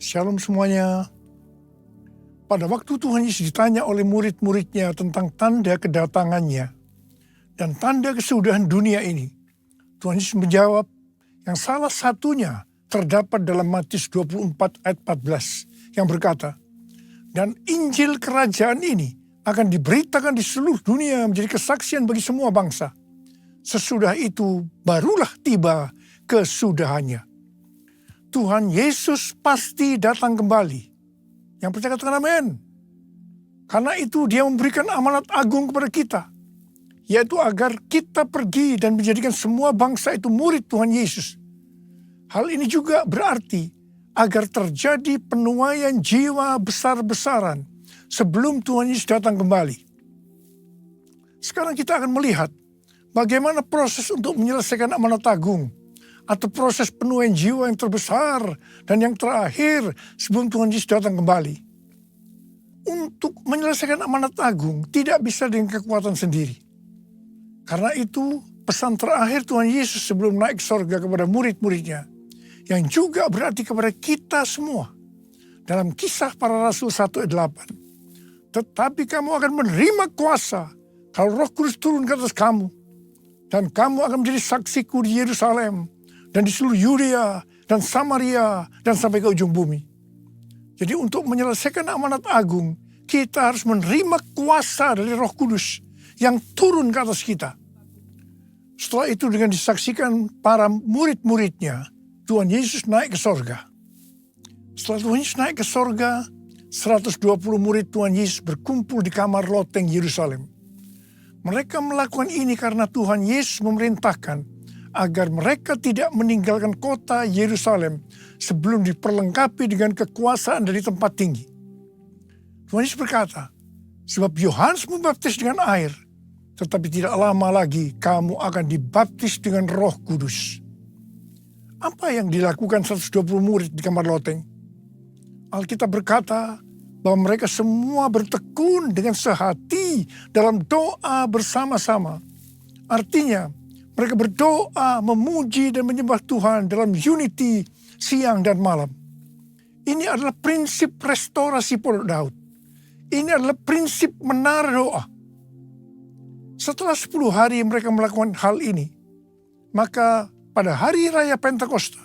Shalom semuanya. Pada waktu Tuhan Yesus ditanya oleh murid-muridnya tentang tanda kedatangannya dan tanda kesudahan dunia ini, Tuhan Yesus menjawab yang salah satunya terdapat dalam Matius 24 ayat 14 yang berkata, "Dan Injil kerajaan ini akan diberitakan di seluruh dunia menjadi kesaksian bagi semua bangsa. Sesudah itu barulah tiba kesudahannya." Tuhan Yesus pasti datang kembali. Yang percaya katakan amin. Karena itu dia memberikan amanat agung kepada kita, yaitu agar kita pergi dan menjadikan semua bangsa itu murid Tuhan Yesus. Hal ini juga berarti agar terjadi penuaian jiwa besar-besaran sebelum Tuhan Yesus datang kembali. Sekarang kita akan melihat bagaimana proses untuk menyelesaikan amanat agung atau proses penuaian jiwa yang terbesar dan yang terakhir sebelum Tuhan Yesus datang kembali. Untuk menyelesaikan amanat agung tidak bisa dengan kekuatan sendiri. Karena itu pesan terakhir Tuhan Yesus sebelum naik surga kepada murid-muridnya, yang juga berarti kepada kita semua. Dalam Kisah Para Rasul 1 ayat 8. "Tetapi kamu akan menerima kuasa kalau Roh Kudus turun ke atas kamu. Dan kamu akan menjadi saksiku di Yerusalem dan di seluruh Yudea dan Samaria dan sampai ke ujung bumi." Jadi untuk menyelesaikan amanat agung, kita harus menerima kuasa dari Roh Kudus yang turun ke atas kita. Setelah itu dengan disaksikan para murid-muridnya, Tuhan Yesus naik ke sorga. Setelah Tuhan Yesus naik ke sorga, 120 murid Tuhan Yesus berkumpul di kamar loteng Yerusalem. Mereka melakukan ini karena Tuhan Yesus memerintahkan agar mereka tidak meninggalkan kota Yerusalem sebelum diperlengkapi dengan kekuasaan dari tempat tinggi. Tuhan Yesus berkata, "Sebab Yohanes membaptis dengan air, tetapi tidak lama lagi kamu akan dibaptis dengan Roh Kudus." Apa yang dilakukan 120 murid di kamar loteng? Alkitab berkata bahwa mereka semua bertekun dengan sehati dalam doa bersama-sama. Artinya, mereka berdoa, memuji dan menyembah Tuhan dalam unity siang dan malam. Ini adalah prinsip restorasi Pondok Daud. Ini adalah prinsip menara doa. Setelah 10 hari mereka melakukan hal ini, maka pada hari raya Pentakosta,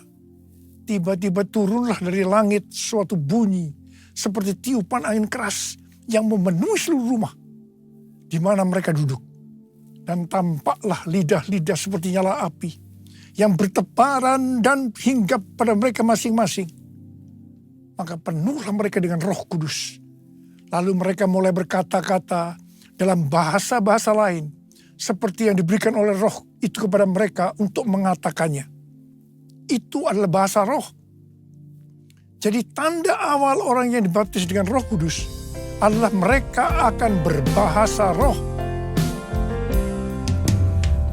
tiba-tiba turunlah dari langit suatu bunyi seperti tiupan angin keras yang memenuhi seluruh rumah di mana mereka duduk. Dan tampaklah lidah-lidah seperti nyala api yang bertebaran dan hinggap pada mereka masing-masing. Maka penuhlah mereka dengan Roh Kudus. Lalu mereka mulai berkata-kata dalam bahasa-bahasa lain seperti yang diberikan oleh Roh itu kepada mereka untuk mengatakannya. Itu adalah bahasa Roh. Jadi tanda awal orang yang dibaptis dengan Roh Kudus adalah mereka akan berbahasa roh.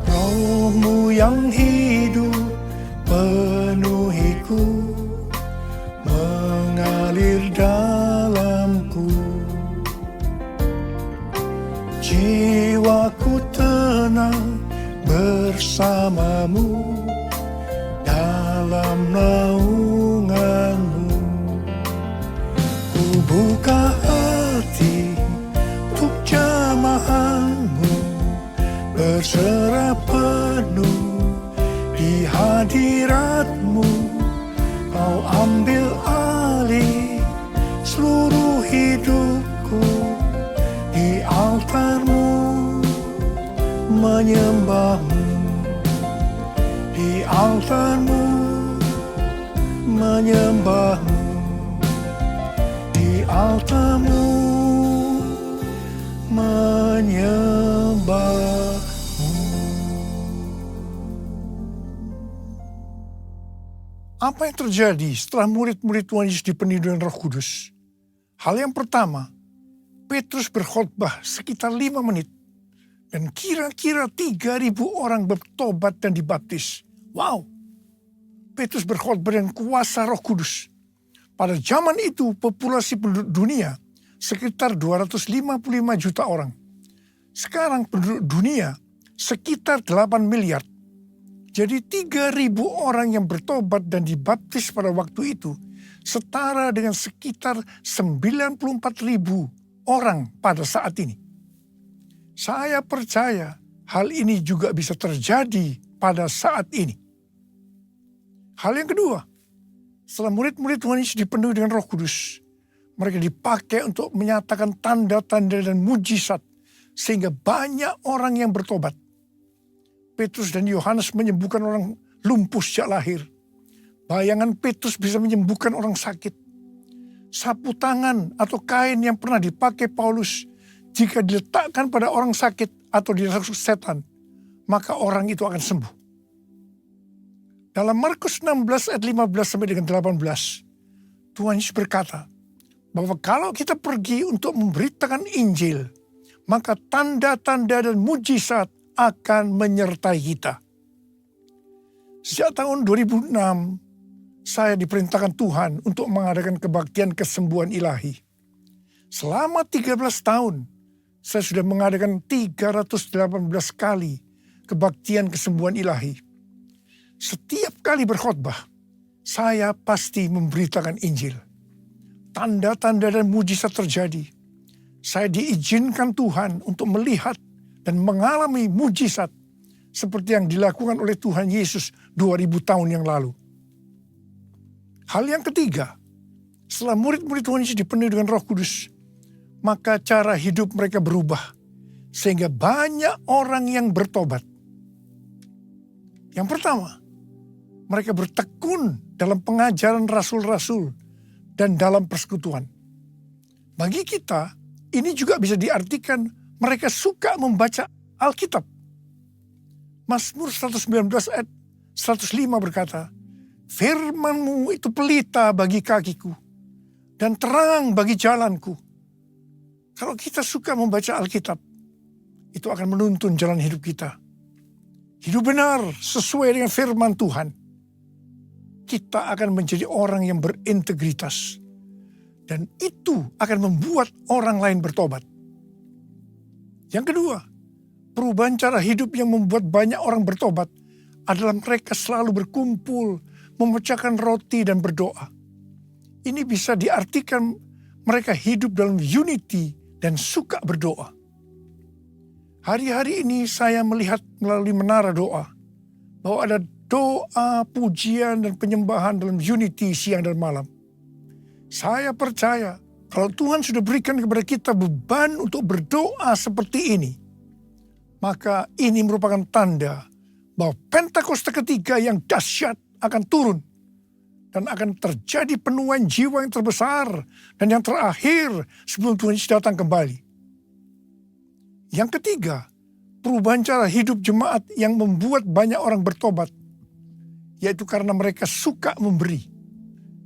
Rohmu yang hidup penuhiku, mengalir dalamku. Jiwaku tenang bersamamu dalam naunganmu. Ku buka hati untuk jamahanmu, berserah penuh di hadiratmu. Kau ambil alih seluruh hidupku, di altarmu menyembahmu, di altarmu menyembahmu, di altarmu menyembahmu. Apa yang terjadi setelah murid-murid Tuhan Yesus dipenuhi dengan Roh Kudus? Hal yang pertama, Petrus berkhotbah sekitar 5 menit. Dan kira-kira 3.000 orang bertobat dan dibaptis. Wow! Petrus berkhotbah dengan kuasa Roh Kudus. Pada zaman itu populasi penduduk dunia sekitar 255 juta orang. Sekarang penduduk dunia sekitar 8 miliar. Jadi 3.000 orang yang bertobat dan dibaptis pada waktu itu setara dengan sekitar 94.000 orang pada saat ini. Saya percaya hal ini juga bisa terjadi pada saat ini. Hal yang kedua, setelah murid-murid Tuhan Yesus dipenuhi dengan Roh Kudus, mereka dipakai untuk menyatakan tanda-tanda dan mujizat sehingga banyak orang yang bertobat. Petrus dan Yohanes menyembuhkan orang lumpuh sejak lahir. Bayangan Petrus bisa menyembuhkan orang sakit. Sapu tangan atau kain yang pernah dipakai Paulus, jika diletakkan pada orang sakit atau dirasuk setan, maka orang itu akan sembuh. Dalam Markus 16 ayat 15 sampai dengan 18, Tuhan Yesus berkata bahwa kalau kita pergi untuk memberitakan Injil, maka tanda-tanda dan mujizat akan menyertai kita. Sejak tahun 2006, saya diperintahkan Tuhan untuk mengadakan kebaktian kesembuhan ilahi. Selama 13 tahun, saya sudah mengadakan 318 kali kebaktian kesembuhan ilahi. Setiap kali berkhotbah, saya pasti memberitakan Injil. Tanda-tanda dan mujizat terjadi. Saya diizinkan Tuhan untuk melihat dan mengalami mujizat seperti yang dilakukan oleh Tuhan Yesus 2000 tahun yang lalu. Hal yang ketiga, setelah murid-murid Tuhan Yesus dipenuhi dengan Roh Kudus, maka cara hidup mereka berubah sehingga banyak orang yang bertobat. Yang pertama, mereka bertekun dalam pengajaran rasul-rasul dan dalam persekutuan. Bagi kita, ini juga bisa diartikan mereka suka membaca Alkitab. Mazmur 119 ayat 105 berkata, "Firman-Mu itu pelita bagi kakiku dan terang bagi jalanku." Kalau kita suka membaca Alkitab, itu akan menuntun jalan hidup kita. Hidup benar sesuai dengan firman Tuhan. Kita akan menjadi orang yang berintegritas. Dan itu akan membuat orang lain bertobat. Yang kedua, perubahan cara hidup yang membuat banyak orang bertobat adalah mereka selalu berkumpul, memecahkan roti dan berdoa. Ini bisa diartikan mereka hidup dalam unity dan suka berdoa. Hari-hari ini saya melihat melalui menara doa bahwa ada doa, pujian, dan penyembahan dalam unity siang dan malam. Saya percaya kalau Tuhan sudah berikan kepada kita beban untuk berdoa seperti ini, maka ini merupakan tanda bahwa Pentakosta ketiga yang dahsyat akan turun dan akan terjadi penuaian jiwa yang terbesar dan yang terakhir sebelum Tuhan Yesus datang kembali. Yang ketiga, perubahan cara hidup jemaat yang membuat banyak orang bertobat, yaitu karena mereka suka memberi,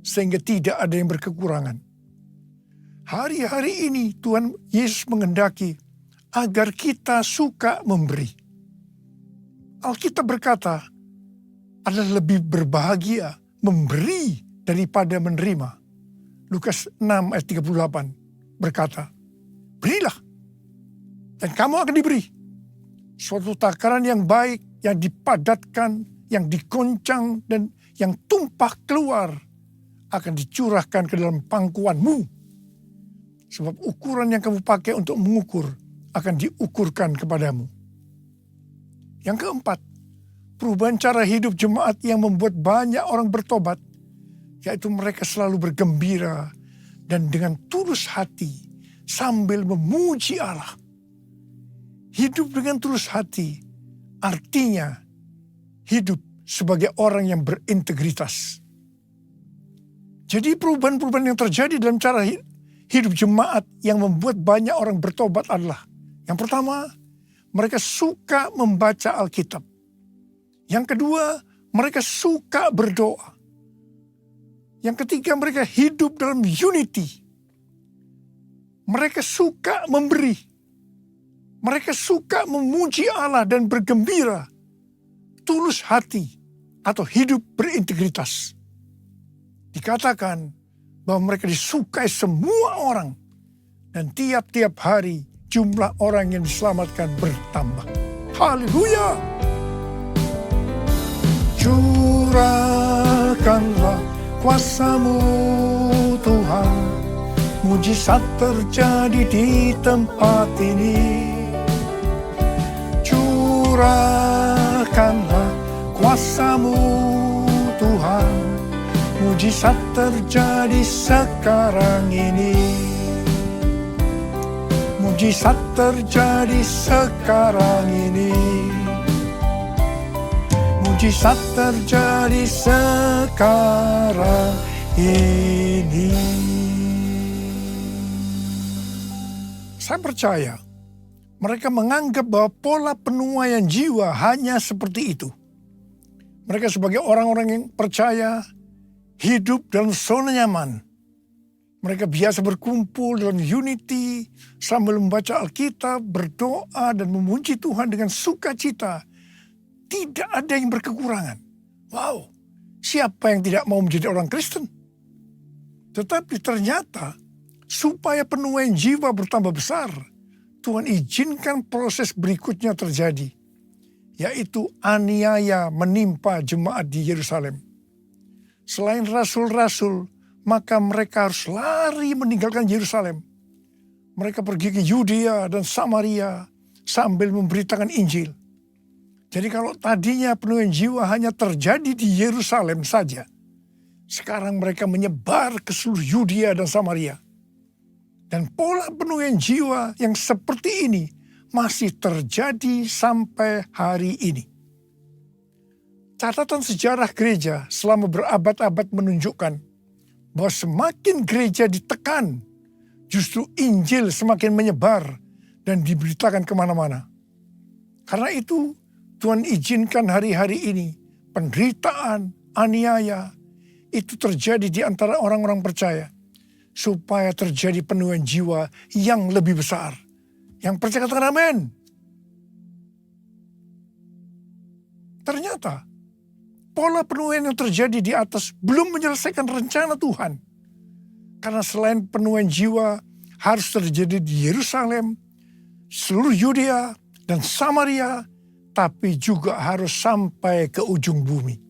sehingga tidak ada yang berkekurangan. Hari-hari ini Tuhan Yesus menghendaki agar kita suka memberi. Alkitab berkata, adalah lebih berbahagia memberi daripada menerima. Lukas 6 ayat 38 berkata, "Berilah, dan kamu akan diberi. Suatu takaran yang baik, yang dipadatkan, yang dikoncang, dan yang tumpah keluar akan dicurahkan ke dalam pangkuanmu. Sebab ukuran yang kamu pakai untuk mengukur akan diukurkan kepadamu." Yang keempat, perubahan cara hidup jemaat yang membuat banyak orang bertobat, yaitu mereka selalu bergembira dan dengan tulus hati sambil memuji Allah. Hidup dengan tulus hati artinya hidup sebagai orang yang berintegritas. Jadi perubahan-perubahan yang terjadi dalam cara hidup jemaat yang membuat banyak orang bertobat adalah, yang pertama, mereka suka membaca Alkitab. Yang kedua, mereka suka berdoa. Yang ketiga, mereka hidup dalam unity. Mereka suka memberi. Mereka suka memuji Allah dan bergembira. Tulus hati atau hidup berintegritas. Dikatakan bahwa mereka disukai semua orang. Dan tiap-tiap hari jumlah orang yang diselamatkan bertambah. Haleluya! Curahkanlah kuasa-Mu Mujizat terjadi di tempat ini. Curahkanlah kuasa-Mu Tuhan, mujizat terjadi sekarang ini. Mujizat terjadi sekarang ini. Mujizat terjadi sekarang ini. Saya percaya mereka menganggap bahwa pola penuaian jiwa hanya seperti itu. Mereka sebagai orang-orang yang percaya hidup dalam zona nyaman. Mereka biasa berkumpul dalam unity sambil membaca Alkitab, berdoa dan memuji Tuhan dengan sukacita. Tidak ada yang berkekurangan. Wow, siapa yang tidak mau menjadi orang Kristen? Tetapi ternyata supaya penuaian jiwa bertambah besar, Tuhan izinkan proses berikutnya terjadi, yaitu aniaya menimpa jemaat di Yerusalem. Selain rasul-rasul, maka mereka harus lari meninggalkan Yerusalem. Mereka pergi ke Yudea dan Samaria sambil memberitakan Injil. Jadi kalau tadinya penuaian jiwa hanya terjadi di Yerusalem saja, sekarang mereka menyebar ke seluruh Yudea dan Samaria. Dan pola penuaian jiwa yang seperti ini masih terjadi sampai hari ini. Catatan sejarah gereja selama berabad-abad menunjukkan bahwa semakin gereja ditekan, justru Injil semakin menyebar dan diberitakan kemana-mana. Karena itu Tuhan izinkan hari-hari ini penderitaan, aniaya, itu terjadi di antara orang-orang percaya. Supaya terjadi penuaian jiwa yang lebih besar. Yang percaya katakan amin. Ternyata pola penuaian yang terjadi di atas belum menyelesaikan rencana Tuhan. Karena selain penuaian jiwa harus terjadi di Yerusalem, seluruh Yudea dan Samaria, tapi juga harus sampai ke ujung bumi.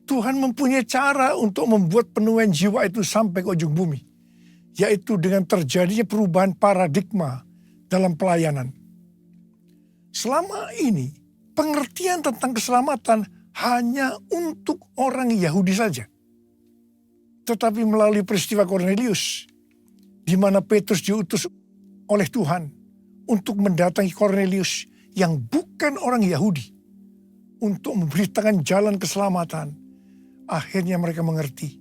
Tuhan mempunyai cara untuk membuat penuaian jiwa itu sampai ke ujung bumi. Yaitu dengan terjadinya perubahan paradigma dalam pelayanan. Selama ini, pengertian tentang keselamatan hanya untuk orang Yahudi saja. Tetapi melalui peristiwa Kornelius, di mana Petrus diutus oleh Tuhan untuk mendatangi Kornelius yang bukan orang Yahudi, untuk memberitakan jalan keselamatan. Akhirnya mereka mengerti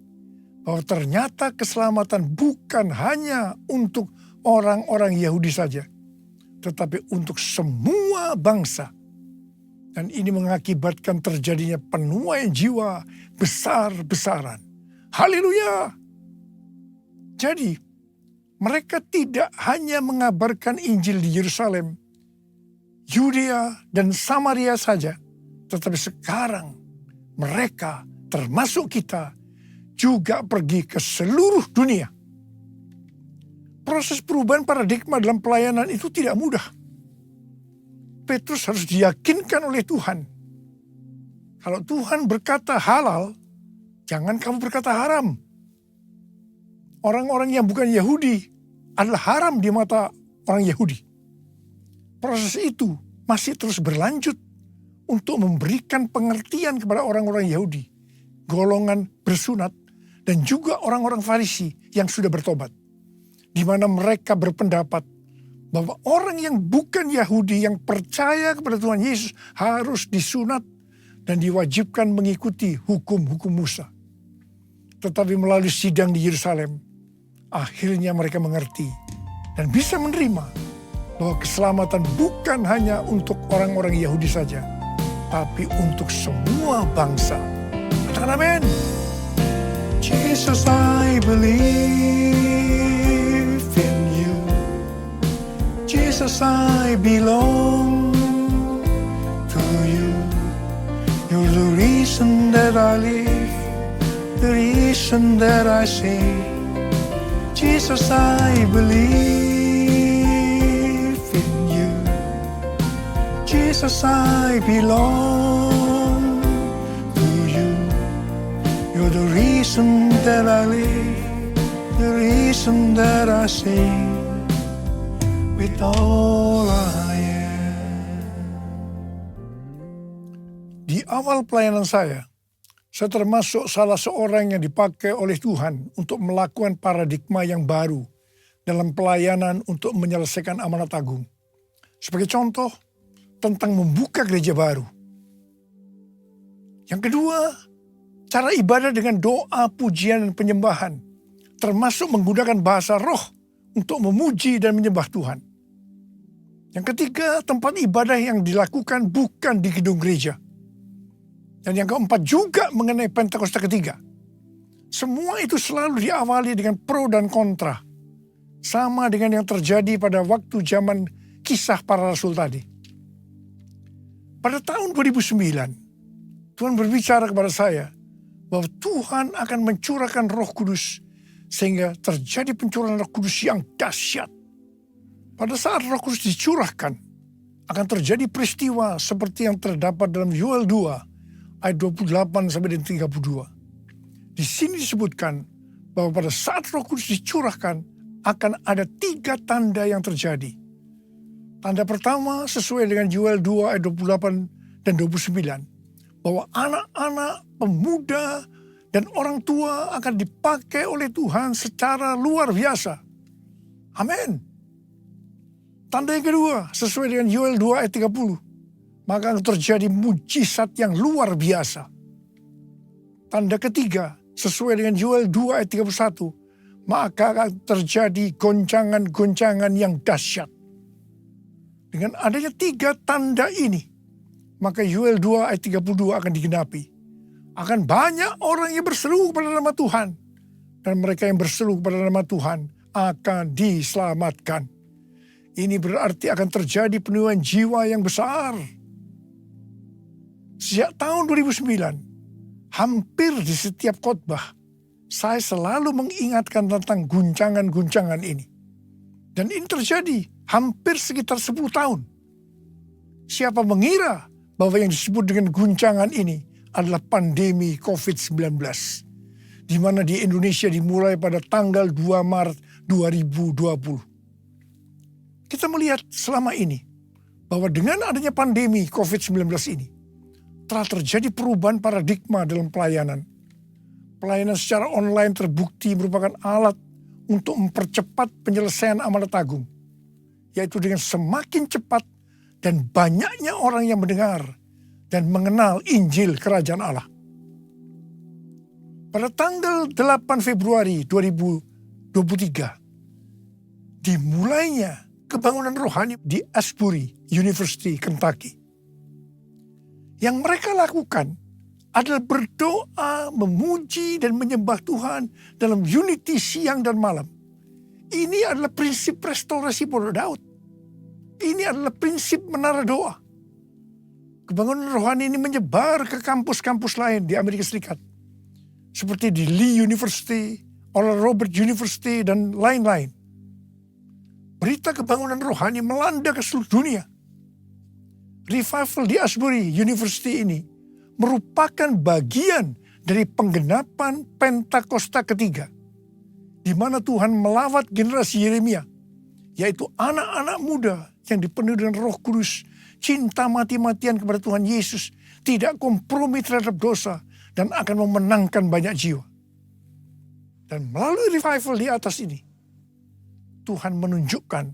bahwa ternyata keselamatan bukan hanya untuk orang-orang Yahudi saja, tetapi untuk semua bangsa. Dan ini mengakibatkan terjadinya penuaian jiwa besar-besaran. Haleluya! Jadi, mereka tidak hanya mengabarkan Injil di Yerusalem, Yudea dan Samaria saja, tetapi sekarang mereka termasuk kita juga pergi ke seluruh dunia. Proses perubahan paradigma dalam pelayanan itu tidak mudah. Petrus harus diyakinkan oleh Tuhan. Kalau Tuhan berkata halal, jangan kamu berkata haram. Orang-orang yang bukan Yahudi adalah haram di mata orang Yahudi. Proses itu masih terus berlanjut untuk memberikan pengertian kepada orang-orang Yahudi, golongan bersunat, dan juga orang-orang Farisi yang sudah bertobat. Di mana mereka berpendapat bahwa orang yang bukan Yahudi yang percaya kepada Tuhan Yesus harus disunat dan diwajibkan mengikuti hukum-hukum Musa. Tetapi melalui sidang di Yerusalem, akhirnya mereka mengerti dan bisa menerima bahwa keselamatan bukan hanya untuk orang-orang Yahudi saja, tapi untuk semua bangsa. Katakan amin. Jesus, I believe in you. Jesus, I belong to you. You're the reason that I live, the reason that I sing. Jesus, I believe in you. Jesus, I belong to you. You're the reason that I live, the reason that I sing with all I am. Di awal pelayanan saya termasuk salah seorang yang dipakai oleh Tuhan untuk melakukan paradigma yang baru dalam pelayanan untuk menyelesaikan amanat agung. Sebagai contoh, tentang membuka gereja baru. Yang kedua, cara ibadah dengan doa, pujian, dan penyembahan, termasuk menggunakan bahasa roh untuk memuji dan menyembah Tuhan. Yang ketiga, tempat ibadah yang dilakukan bukan di gedung gereja. Dan yang keempat juga mengenai Pentakosta ketiga. Semua itu selalu diawali dengan pro dan kontra. Sama dengan yang terjadi pada waktu zaman kisah para rasul tadi. Pada tahun 2009, Tuhan berbicara kepada saya bahwa Tuhan akan mencurahkan Roh Kudus sehingga terjadi pencurahan Roh Kudus yang dahsyat. Pada saat Roh Kudus dicurahkan, akan terjadi peristiwa seperti yang terdapat dalam Yoel 2 ayat 28 sampai 32. Di sini disebutkan bahwa pada saat Roh Kudus dicurahkan akan ada 3 tanda yang terjadi. Tanda pertama sesuai dengan Yoel 2 ayat 28 dan 29. Bahwa anak-anak, pemuda, dan orang tua akan dipakai oleh Tuhan secara luar biasa. Amin. Tanda yang kedua sesuai dengan Yoel 2 ayat 30. Maka akan terjadi mujizat yang luar biasa. Tanda ketiga sesuai dengan Yoel 2 ayat 31. Maka akan terjadi goncangan-goncangan yang dahsyat. Dengan adanya 3 tanda ini, maka Yoel 2 ayat 32 akan digenapi. Akan banyak orang yang berseru kepada nama Tuhan. Dan mereka yang berseru kepada nama Tuhan akan diselamatkan. Ini berarti akan terjadi penuaian jiwa yang besar. Sejak tahun 2009, hampir di setiap khotbah, saya selalu mengingatkan tentang guncangan-guncangan ini. Dan ini terjadi hampir sekitar 10 tahun. Siapa mengira bahwa yang disebut dengan guncangan ini adalah pandemi COVID-19. Di mana di Indonesia dimulai pada tanggal 2 Maret 2020. Kita melihat selama ini bahwa dengan adanya pandemi COVID-19 ini, telah terjadi perubahan paradigma dalam pelayanan. Pelayanan secara online terbukti merupakan alat untuk mempercepat penyelesaian amanat agung, yaitu dengan semakin cepat dan banyaknya orang yang mendengar dan mengenal Injil Kerajaan Allah. Pada tanggal 8 Februari 2023, dimulainya kebangunan rohani di Asbury University, Kentucky. Yang mereka lakukan adalah berdoa, memuji, dan menyembah Tuhan dalam unity siang dan malam. Ini adalah prinsip restorasi Pondok Daud. Ini adalah prinsip menara doa. Kebangunan rohani ini menyebar ke kampus-kampus lain di Amerika Serikat. Seperti di Lee University, Oral Roberts University, dan lain-lain. Berita kebangunan rohani melanda ke seluruh dunia. Revival di Asbury University ini merupakan bagian dari penggenapan Pentakosta ketiga, di mana Tuhan melawat generasi Yeremia, yaitu anak-anak muda yang dipenuhi dengan Roh Kudus, cinta mati-matian kepada Tuhan Yesus, tidak kompromi terhadap dosa, dan akan memenangkan banyak jiwa. Dan melalui revival di atas ini, Tuhan menunjukkan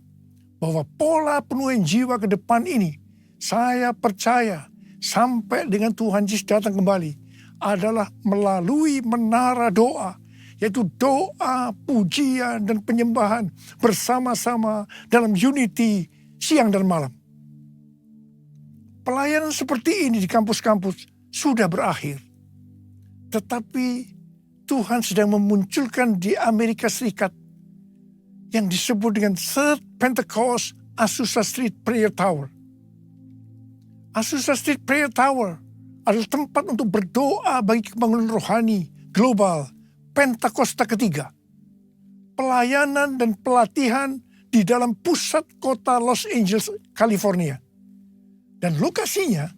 bahwa pola penuaian jiwa ke depan ini, saya percaya sampai dengan Tuhan Yesus datang kembali, adalah melalui menara doa, yaitu doa, pujian, dan penyembahan bersama-sama dalam unity siang dan malam. Pelayanan seperti ini di kampus-kampus sudah berakhir. Tetapi Tuhan sedang memunculkan di Amerika Serikat yang disebut dengan Third Pentecost Azusa Street Prayer Tower. Azusa Street Prayer Tower adalah tempat untuk berdoa bagi kebangunan rohani global Pentakosta ketiga. Pelayanan dan pelatihan di dalam pusat kota Los Angeles, California. Dan lokasinya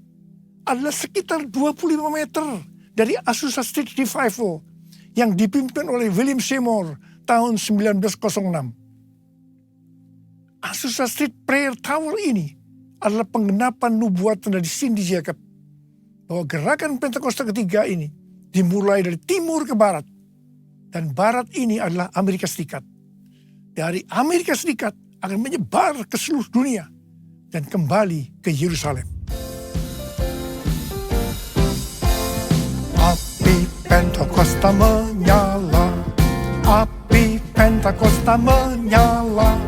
adalah sekitar 25 meter dari Azusa Street Revival yang dipimpin oleh William Seymour tahun 1906. Azusa Street Prayer Tower ini adalah penggenapan nubuatan dari Cindy Jacob bahwa gerakan Pentakosta ketiga ini dimulai dari timur ke barat, dan barat ini adalah Amerika Serikat. Dari Amerika Serikat akan menyebar ke seluruh dunia dan kembali ke Yerusalem. Api Pentakosta menyala, api Pentakosta menyala,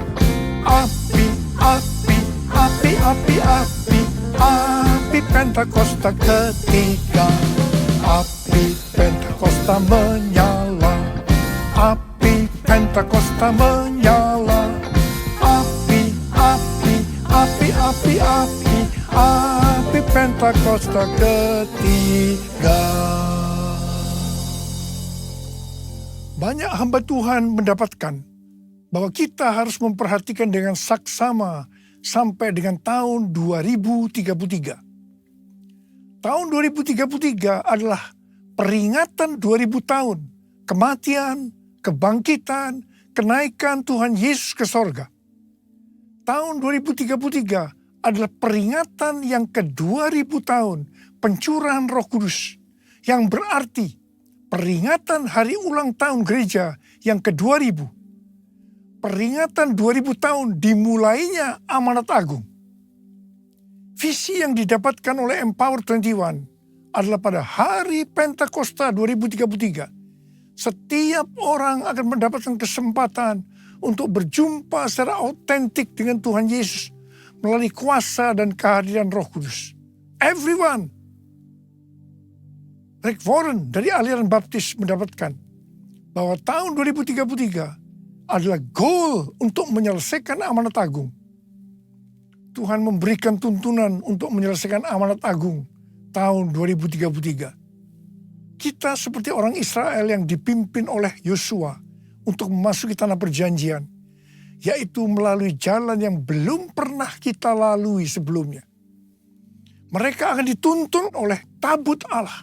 api, api, api, api, api, api Pentakosta ketiga, api Pentakosta menyala, api Pentakosta menyala, api, api, api, api, api, api Pentakosta ketiga. Banyak hamba Tuhan mendapatkan bahwa kita harus memperhatikan dengan saksama sampai dengan tahun 2033. Tahun 2033 adalah peringatan 2000 tahun kematian, kebangkitan, kenaikan Tuhan Yesus ke sorga. Tahun 2033 adalah peringatan yang ke-2000 tahun pencurahan Roh Kudus, yang berarti peringatan hari ulang tahun gereja yang ke-2000. Peringatan 2000 tahun dimulainya amanat agung. Visi yang didapatkan oleh Empower 21 adalah pada hari Pentakosta 2033. Setiap orang akan mendapatkan kesempatan untuk berjumpa secara autentik dengan Tuhan Yesus melalui kuasa dan kehadiran Roh Kudus. Everyone. Rick Warren dari aliran baptis mendapatkan bahwa tahun 2033 adalah goal untuk menyelesaikan amanat agung. Tuhan memberikan tuntunan untuk menyelesaikan amanat agung tahun 2033. Kita seperti orang Israel yang dipimpin oleh Yosua untuk memasuki tanah perjanjian, yaitu melalui jalan yang belum pernah kita lalui sebelumnya. Mereka akan dituntun oleh tabut Allah.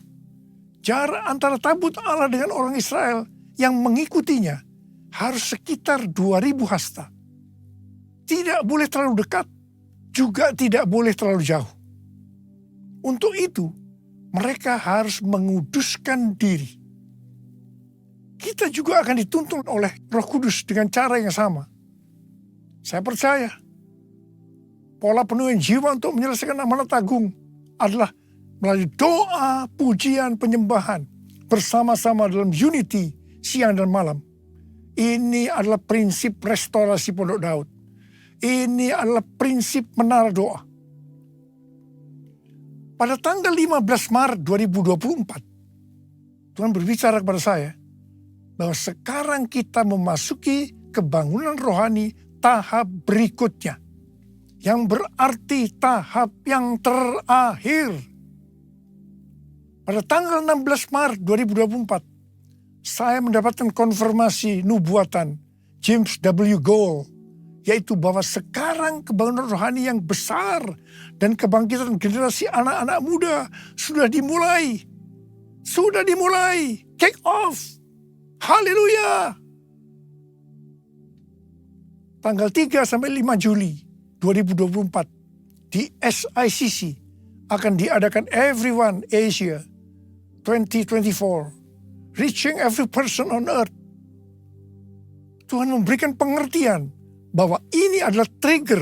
Jarak antara tabut Allah dengan orang Israel yang mengikutinya harus sekitar 2000 hasta. Tidak boleh terlalu dekat, juga tidak boleh terlalu jauh. Untuk itu, mereka harus menguduskan diri. Kita juga akan dituntun oleh Roh Kudus dengan cara yang sama. Saya percaya, pola penuhan jiwa untuk menyelesaikan amanat agung adalah melalui doa, pujian, penyembahan bersama-sama dalam unity siang dan malam. Ini adalah prinsip restorasi Pondok Daud. Ini adalah prinsip menara doa. Pada tanggal 15 Maret 2024, Tuhan berbicara kepada saya bahwa sekarang kita memasuki kebangunan rohani tahap berikutnya, yang berarti tahap yang terakhir. Pada tanggal 16 Maret 2024, saya mendapatkan konfirmasi nubuatan James W. Gould, yaitu bahwa sekarang kebangunan rohani yang besar dan kebangkitan generasi anak-anak muda sudah dimulai. Sudah dimulai. Kick off. Haleluya. Tanggal 3 sampai 5 Juli 2024 di SICC akan diadakan Everyone Asia 2024. Reaching every person on earth. Tuhan memberikan pengertian bahwa ini adalah trigger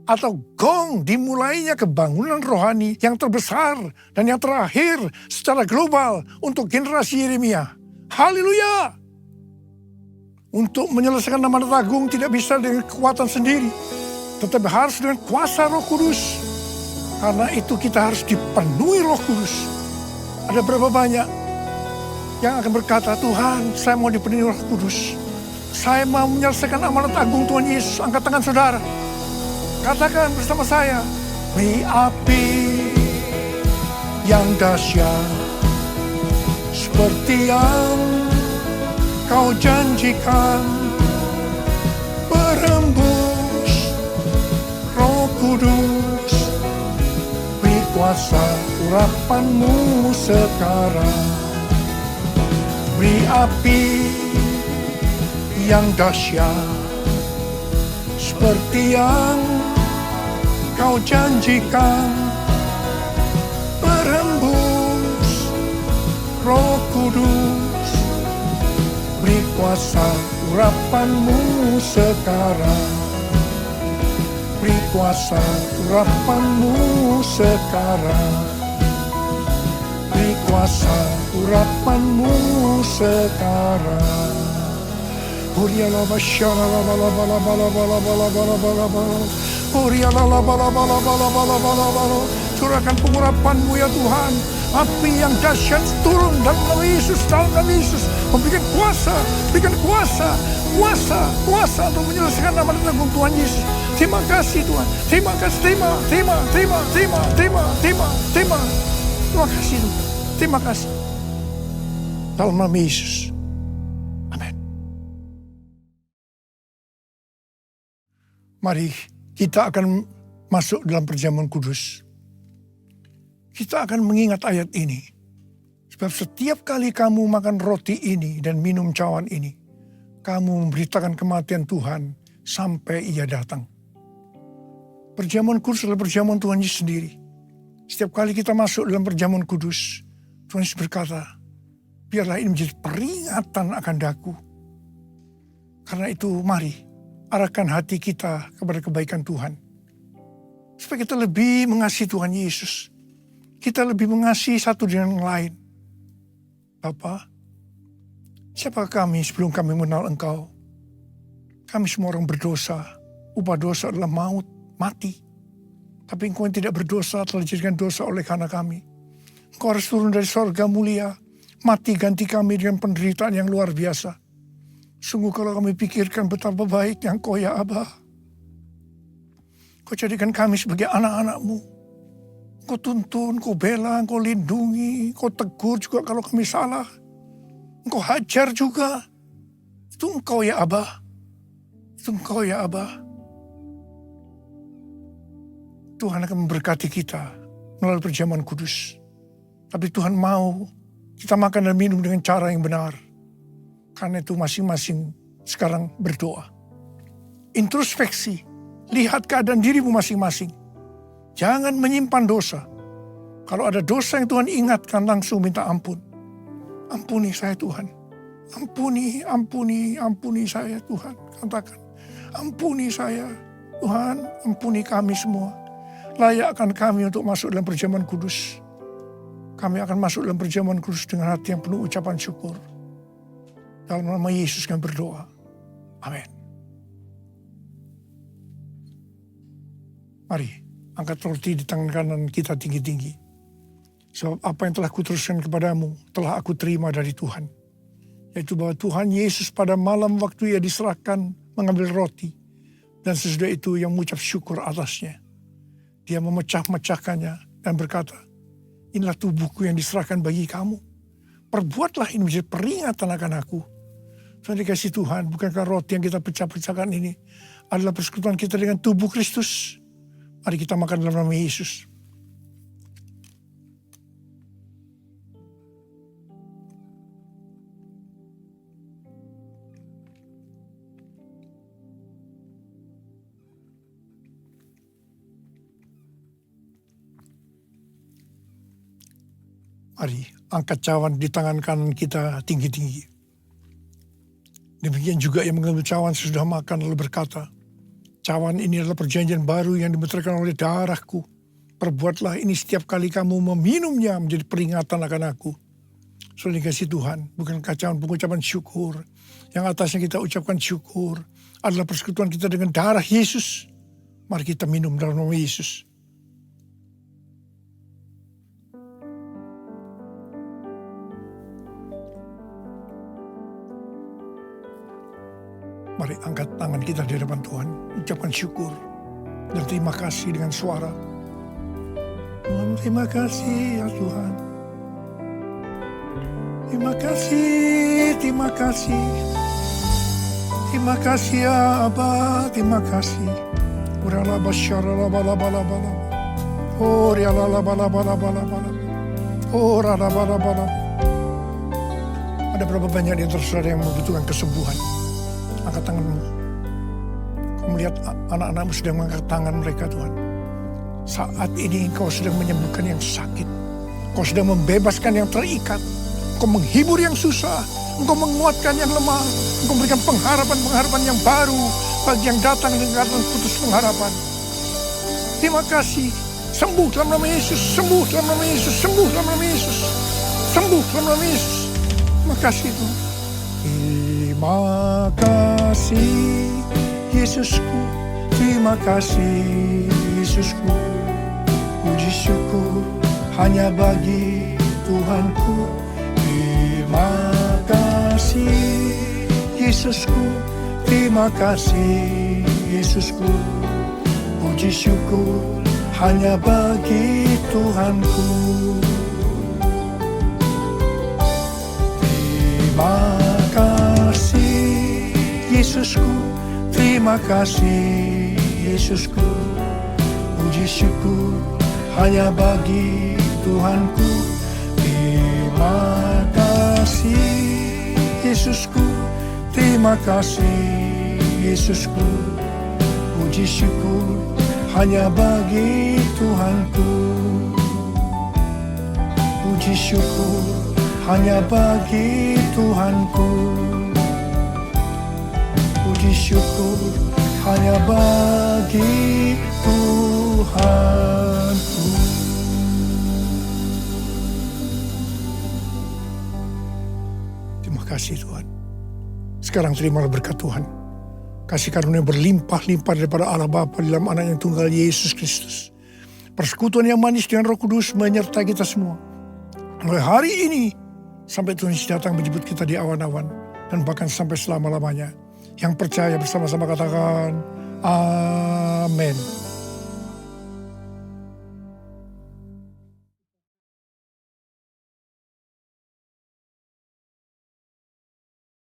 atau gong dimulainya kebangunan rohani yang terbesar dan yang terakhir secara global untuk generasi Yeremia. Haleluya! Untuk menyelesaikan amanat agung tidak bisa dengan kekuatan sendiri, tetapi harus dengan kuasa Roh Kudus. Karena itu kita harus dipenuhi Roh Kudus. Ada berapa banyak yang akan berkata, Tuhan, saya mau dipenuhi Roh Kudus. Saya mau menyelesaikan amanat agung Tuhan Yesus. Angkat tangan saudara. Katakan bersama saya, beri api yang dahsyat seperti yang kau janjikan, berembus Roh Kudus, beri kuasa urapanmu sekarang. Beri api yang dahsyat, seperti yang Kau janjikan, berhembus Roh Kudus, beri kuasa urapan-Mu sekarang, beri kuasa urapan-Mu sekarang, beri kuasa urapan-Mu sekarang. Huriala basyara la bala bala bala bala bala bala bala bala. Huriala la bala bala bala bala bala bala. Curahkan pengurapan-Mu ya Tuhan. Api yang dahsyat turun dalam nama Yesus, dalam nama Yesus. Memberikan kuasa, berikan kuasa, kuasa untuk menyelesaikan amanat agung Tuhan Yesus. Terima kasih Tuhan, terima kasih, terima kasih Tuhan, terima kasih. Dalam nama Yesus. Amin. Mari kita akan masuk dalam perjamuan kudus. Kita akan mengingat ayat ini. Sebab setiap kali kamu makan roti ini dan minum cawan ini, kamu memberitakan kematian Tuhan sampai Ia datang. Perjamuan kudus adalah perjamuan Tuhan Yesus sendiri. Setiap kali kita masuk dalam perjamuan kudus, Tuhan Yesus berkata, biarlah ini menjadi peringatan akan daku. Karena itu mari arahkan hati kita kepada kebaikan Tuhan. Supaya kita lebih mengasihi Tuhan Yesus. Kita lebih mengasihi satu dengan yang lain. Bapa, siapa kami sebelum kami mengenal Engkau? Kami semua orang berdosa. Upah dosa adalah maut, mati. Tapi Engkau yang tidak berdosa telah dijadikan dosa oleh karena kami. Engkau harus turun dari sorga mulia. Mati ganti kami dengan penderitaan yang luar biasa. Sungguh kalau kami pikirkan betapa baiknya Engkau ya Abah. Kau jadikan kami sebagai anak-anak-Mu. Kau tuntun, Kau bela, Kau lindungi, Kau tegur juga kalau kami salah. Engkau hajar juga. Itu Engkau ya Abah. Itu Engkau ya Abah. Tuhan akan memberkati kita melalui perjamuan kudus. Tapi Tuhan mau kita makan dan minum dengan cara yang benar. Karena itu masing-masing sekarang berdoa. Introspeksi. Lihat keadaan dirimu masing-masing. Jangan menyimpan dosa. Kalau ada dosa yang Tuhan ingatkan, langsung minta ampun. Ampuni saya Tuhan. Ampuni saya Tuhan. Katakan, ampuni saya Tuhan, ampuni kami semua. Layakkan kami untuk masuk dalam perjamuan kudus. Kami akan masuk dalam perjamuan kudus dengan hati yang penuh ucapan syukur. Dalam nama Yesus kami berdoa. Amin. Mari. Angkat roti di tangan kanan kita tinggi-tinggi. Sebab apa yang telah kuteruskan kepadamu, telah aku terima dari Tuhan. Yaitu bahwa Tuhan Yesus pada malam waktu Ia diserahkan mengambil roti. Dan sesudah itu yang mengucap syukur atasnya. Dia memecah-mecahkannya dan berkata, inilah tubuhku yang diserahkan bagi kamu. Perbuatlah ini menjadi peringatan akan aku. Tuhan dikasih Tuhan, bukankah roti yang kita pecah-pecahkan ini adalah persekutuan kita dengan tubuh Kristus? Mari kita makan dalam nama Yesus. Mari angkat cawan di tangan kanan kita tinggi-tinggi. Demikian juga yang mengambil cawan sesudah makan lalu berkata, cawan ini adalah perjanjian baru yang dimeteraikan oleh darahku. Perbuatlah ini setiap kali kamu meminumnya menjadi peringatan akan aku. Saudara dikasih Tuhan, bukan cawan pengucapan syukur. Yang atasnya kita ucapkan syukur adalah persekutuan kita dengan darah Yesus. Mari kita minum dalam nama Yesus. Mari angkat tangan kita di hadapan Tuhan. Ucapkan syukur dan terima kasih dengan suara. Tuhan, terima kasih ya Tuhan. Terima kasih, terima kasih. Terima kasih ya Abah, terima kasih. Urala basyara bala bala bala. Oh riala bala bala bala bala. Oh rala bala bala. Ada berapa banyak di antara saudara yang membutuhkan kesembuhan? Angkat tanganmu. Kau melihat anak-anakmu sedang mengangkat tangan mereka Tuhan. Saat ini Engkau sedang menyembuhkan yang sakit. Kau sedang membebaskan yang terikat. Engkau menghibur yang susah. Engkau menguatkan yang lemah. Engkau memberikan pengharapan-pengharapan yang baru bagi yang datang dengan keadaan putus pengharapan. Terima kasih. Sembuh dalam nama Yesus. Sembuh dalam nama Yesus. Sembuh dalam nama Yesus. Sembuh dalam nama Yesus. Terima kasih Tuhan. Terima kasih Yesusku. Terima kasih Yesusku. Puji syukur hanya bagi Tuhanku. Terima kasih Yesusku. Terima kasih Yesusku. Puji syukur hanya bagi Tuhanku. Terima kasih Yesusku. Terima kasih Yesusku. Puji syukur hanya bagi Tuhanku. Terima kasih Yesusku. Terima kasih Yesusku. Puji syukur hanya bagi Tuhanku. Puji syukur hanya bagi Tuhanku. Puji syukur hanya bagi Tuhanku. Terima kasih Tuhan. Sekarang terimalah berkat Tuhan. Kasih karunia berlimpah-limpah daripada Allah Bapa dalam anak yang tunggal Yesus Kristus. Persekutuan yang manis dengan Roh Kudus menyertai kita semua. Mulai hari ini sampai Tuhan Yesus datang menjemput kita di awan-awan dan bahkan sampai selama-lamanya. Yang percaya bersama-sama katakan amin.